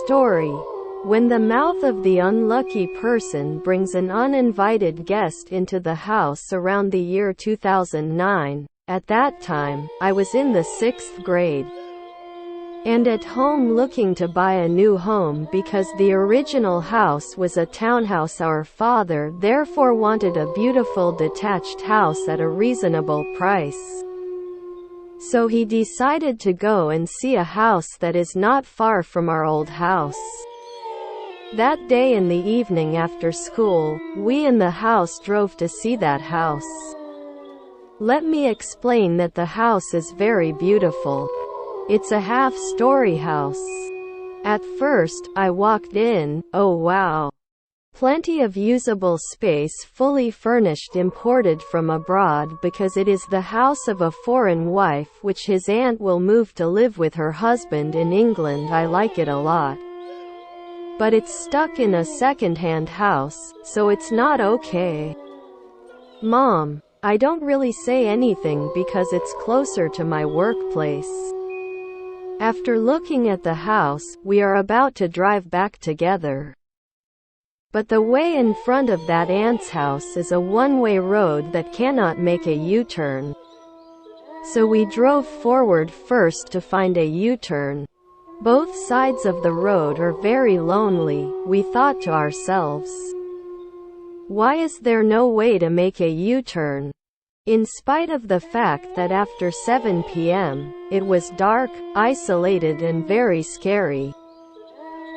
Story. When the mouth of the unlucky person brings an uninvited guest into the house around the year 2009, at that time, I was in the 6th grade. And at home looking to buy a new home because the original house was a townhouse. Our father therefore wanted a beautiful detached house at a reasonable price. So he decided to go and see a house that is not far from our old house. That day in the evening after school, we in the house drove to see that house. Let me explain that the house is very beautiful. It's a half-story house. At first, I walked in, oh wow. Plenty of usable space, fully furnished, imported from abroad because it is the house of a foreign wife which his aunt will move to live with her husband in England. I like it a lot. But it's stuck in a second-hand house, so it's not okay. Mom, I don't really say anything because it's closer to my workplace. After looking at the house, we are about to drive back together. But the way in front of that aunt's house is a one-way road that cannot make a U-turn. So we drove forward first to find a U-turn. Both sides of the road are very lonely, we thought to ourselves. Why is there no way to make a U-turn? In spite of the fact that after 7 p.m., it was dark, isolated and very scary.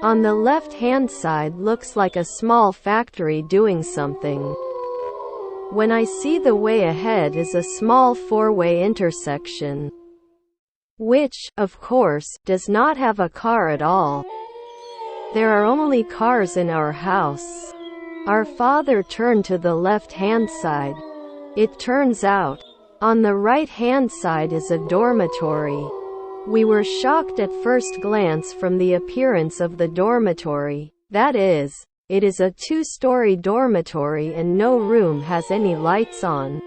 On the left-hand side looks like a small factory doing something. When I see the way ahead is a small four-way intersection, which, of course, does not have a car at all. There are only cars in our house. Our father turned to the left-hand side. It turns out, on the right-hand side is a dormitory. We were shocked at first glance from the appearance of the dormitory. That is, it is a 2-story dormitory and no room has any lights on.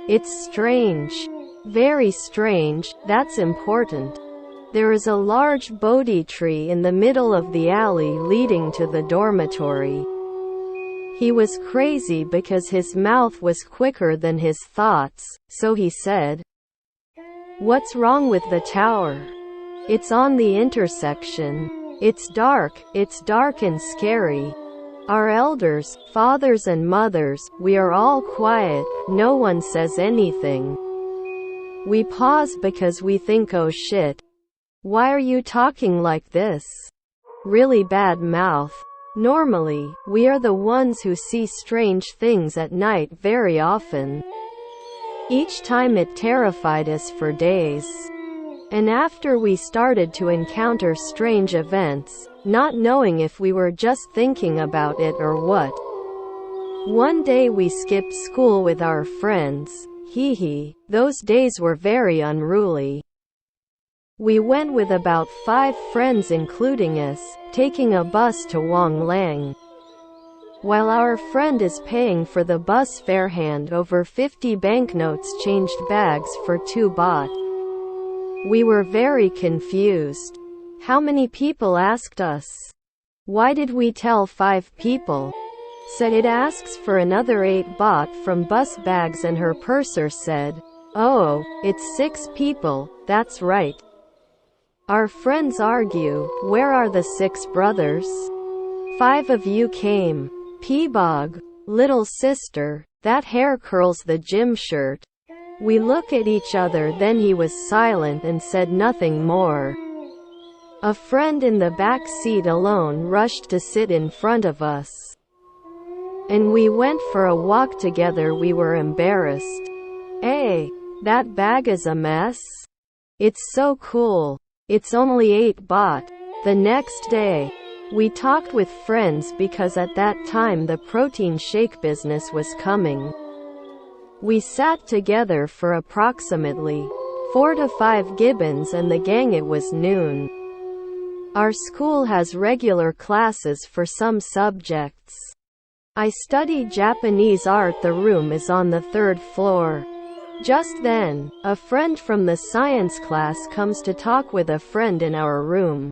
It's strange. Very strange, that's important. There is a large Bodhi tree in the middle of the alley leading to the dormitory. He was crazy because his mouth was quicker than his thoughts, so he said, "What's wrong with the tower? It's on the intersection. It's dark and scary." Our elders, fathers and mothers, we are all quiet, no one says anything. We pause because we think, oh shit. Why are you talking like this? Really bad mouth. Normally, we are the ones who see strange things at night very often. Each time it terrified us for days. And after we started to encounter strange events, not knowing if we were just thinking about it or what. One day we skipped school with our friends. Those days were very unruly. We went with about 5 friends including us, taking a bus to Wong Lang. While our friend is paying for the bus fare, hand over 50 banknotes changed bags for 2 baht. We were very confused. How many people asked us? Why did we tell 5 people? Said it asks for another 8 baht from bus bags and her purser said, "Oh, it's 6 people, that's right." Our friends argue, where are the 6 brothers? 5 of you came. Peabog, little sister, that hair curls the gym shirt. We look at each other, then he was silent and said nothing more. A friend in the back seat alone rushed to sit in front of us. And we went for a walk together. We were embarrassed. Hey, that bag is a mess. It's so cool. It's only 8 baht. The next day, we talked with friends because at that time the protein shake business was coming. We sat together for approximately 4 to 5 gibbons and the gang. It was noon. Our school has regular classes for some subjects. I study Japanese art. The room is on the 3rd floor. Just then, a friend from the science class comes to talk with a friend in our room,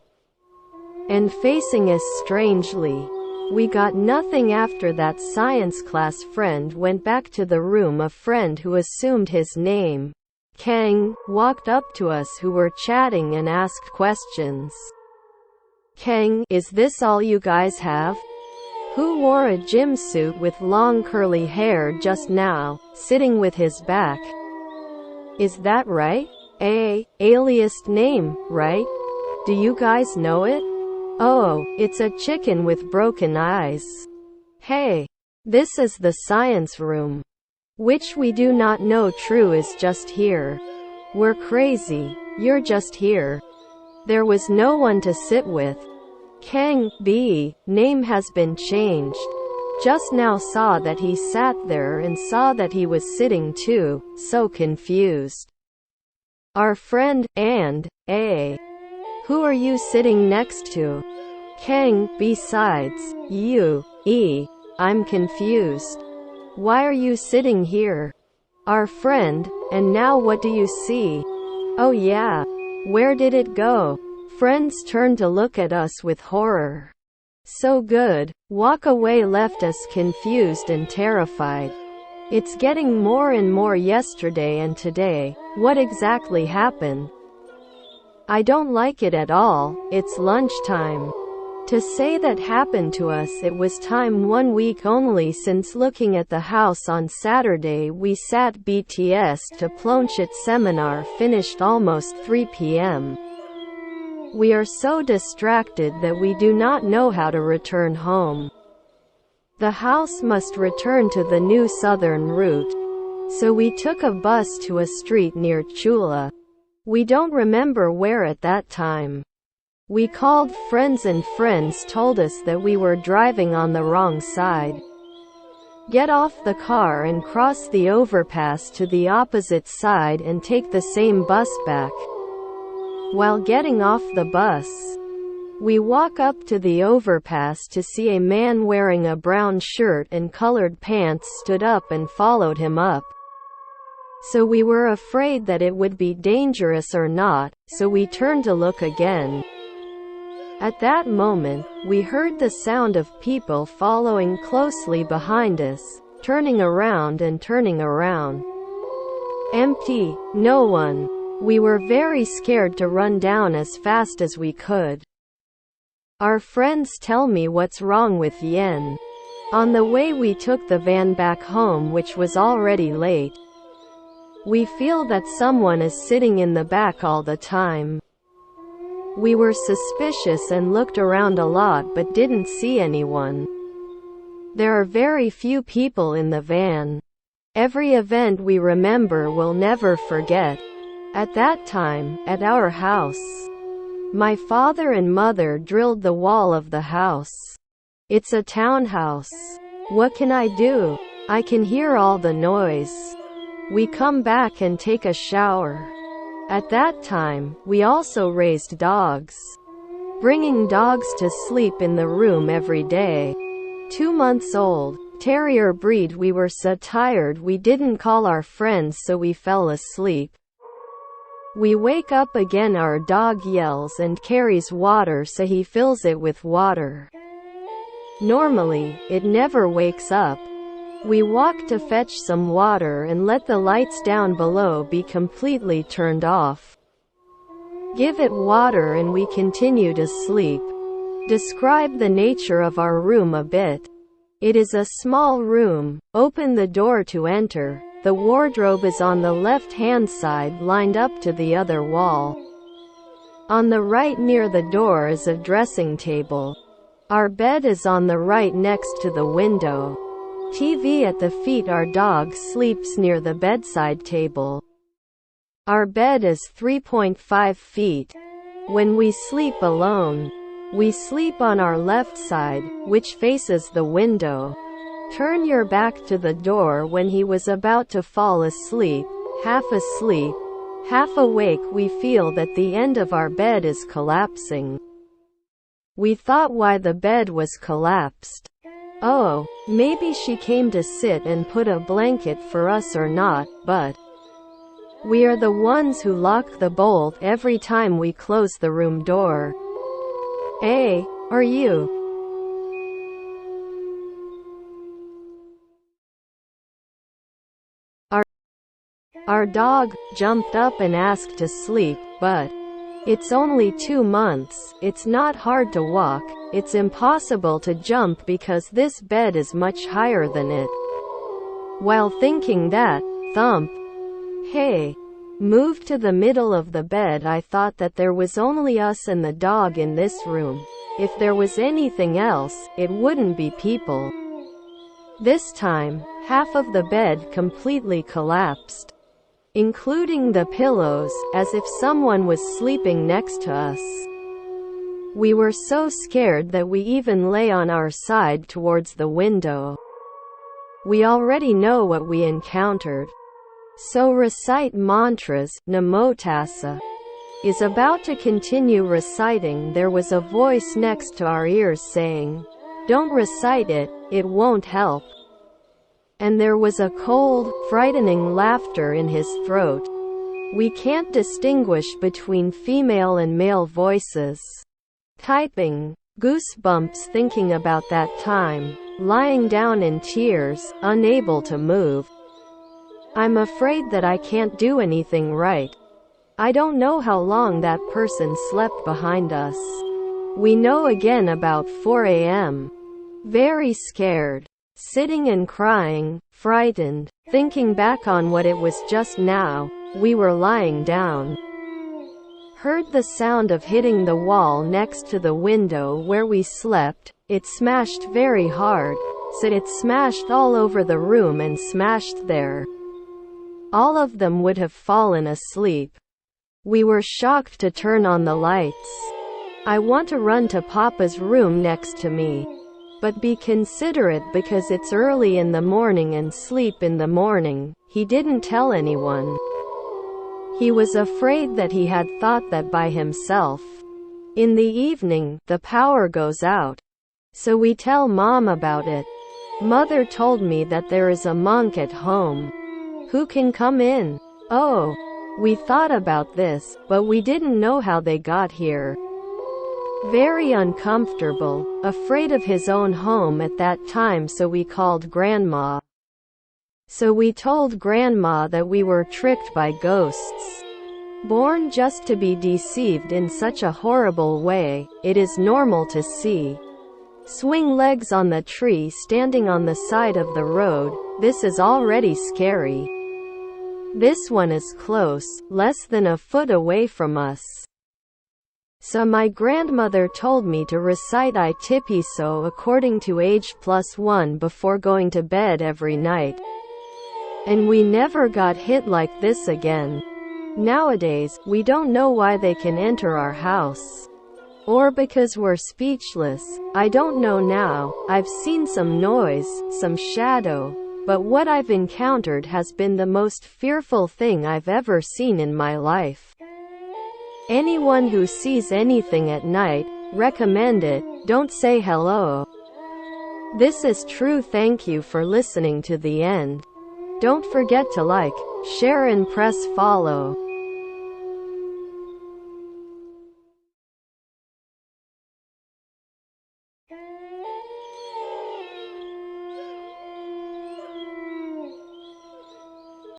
and facing us strangely. We got nothing. After that science class friend went back to the room. A friend who assumed his name, Kang, walked up to us who were chatting and asked questions. Kang, is this all you guys have? Who wore a gym suit with long curly hair just now, sitting with his back? Is that right? Aliased name, right? Do you guys know it? Oh, it's a chicken with broken eyes. Hey, this is the science room. Which we do not know. True is just here. We're crazy. You're just here. There was no one to sit with. Kang, B, name has been changed. Just now saw that he sat there and saw that he was sitting too, so confused. Our friend, and, A. Who are you sitting next to? Kang, besides, you, E. I'm confused. Why are you sitting here? Our friend, and now what do you see? Oh yeah. Where did it go? Friends turned to look at us with horror. So good. Walk away left us confused and terrified. It's getting more and more. Yesterday and today. What exactly happened? I don't like it at all. It's lunchtime. To say that happened to us, it was time 1 week only since looking at the house on Saturday. We sat BTS to Plonchit seminar, finished almost 3 p.m. We are so distracted that we do not know how to return home. The house must return to the new southern route, so we took a bus to a street near Chula. We don't remember where at that time. We called friends and friends told us that we were driving on the wrong side. Get off the car and cross the overpass to the opposite side and take the same bus back. While getting off the bus, we walk up to the overpass to see a man wearing a brown shirt and colored pants stood up and followed him up. So we were afraid that it would be dangerous or not, so we turned to look again. At that moment, we heard the sound of people following closely behind us, turning around and turning around. Empty, no one. We were very scared to run down as fast as we could. Our friends tell me what's wrong with Yen. On the way we took the van back home, which was already late. We feel that someone is sitting in the back all the time. We were suspicious and looked around a lot but didn't see anyone. There are very few people in the van. Every event we remember will never forget. At that time, at our house, my father and mother drilled the wall of the house. It's a townhouse. What can I do? I can hear all the noise. We come back and take a shower. At that time, we also raised dogs, bringing dogs to sleep in the room every day. 2 months old, terrier breed. We were so tired we didn't call our friends, so we fell asleep. We wake up again, our dog yells and carries water, so he fills it with water. Normally, it never wakes up. We walk to fetch some water and let the lights down below be completely turned off. Give it water and we continue to sleep. Describe the nature of our room a bit. It is a small room. Open the door to enter. The wardrobe is on the left-hand side, lined up to the other wall. On the right near the door is a dressing table. Our bed is on the right next to the window. TV at the feet. Our dog sleeps near the bedside table. Our bed is 3.5 feet. When we sleep alone, we sleep on our left side, which faces the window. Turn your back to the door. When he was about to fall asleep, half awake, we feel that the end of our bed is collapsing. We thought why the bed was collapsed. Oh, maybe she came to sit and put a blanket for us or not, but we are the ones who lock the bolt every time we close the room door. Are you? Our dog jumped up and asked to sleep, but it's only 2 months, it's not hard to walk, it's impossible to jump because this bed is much higher than it. While thinking that, thump, hey, moved to the middle of the bed. I thought that there was only us and the dog in this room. If there was anything else, it wouldn't be people. This time, half of the bed completely collapsed, including the pillows, as if someone was sleeping next to us. We were so scared that we even lay on our side towards the window. We already know what we encountered. So recite mantras. Namotassa is about to continue reciting. There was a voice next to our ears saying, "Don't recite it, it won't help." And there was a cold, frightening laughter in his throat. We can't distinguish between female and male voices. Typing. Goosebumps thinking about that time, lying down in tears, unable to move. I'm afraid that I can't do anything right. I don't know how long that person slept behind us. We know again about 4 a.m. Very scared. Sitting and crying, frightened, thinking back on what it was just now. We were lying down. Heard the sound of hitting the wall next to the window where we slept. It smashed very hard, so it smashed all over the room and smashed there. All of them would have fallen asleep. We were shocked to turn on the lights. I want to run to Papa's room next to me. But be considerate because it's early in the morning and sleep in the morning. He didn't tell anyone. He was afraid that he had thought that by himself. In the evening, the power goes out. So we tell Mom about it. Mother told me that there is a monk at home who can come in. Oh, we thought about this, but we didn't know how they got here. Very uncomfortable, afraid of his own home at that time, so we called Grandma. So we told Grandma that we were tricked by ghosts. Born just to be deceived in such a horrible way. It is normal to see swing legs on the tree standing on the side of the road. This is already scary. This one is close, less than a foot away from us. So my grandmother told me to recite I Tipiso according to age +1 before going to bed every night. And we never got hit like this again. Nowadays, we don't know why they can enter our house. Or because we're speechless. I don't know now. I've seen some noise, some shadow. But what I've encountered has been the most fearful thing I've ever seen in my life. Anyone who sees anything at night, recommend it. Don't say hello. This is true. Thank you for listening to the end. Don't forget to like, share and press follow.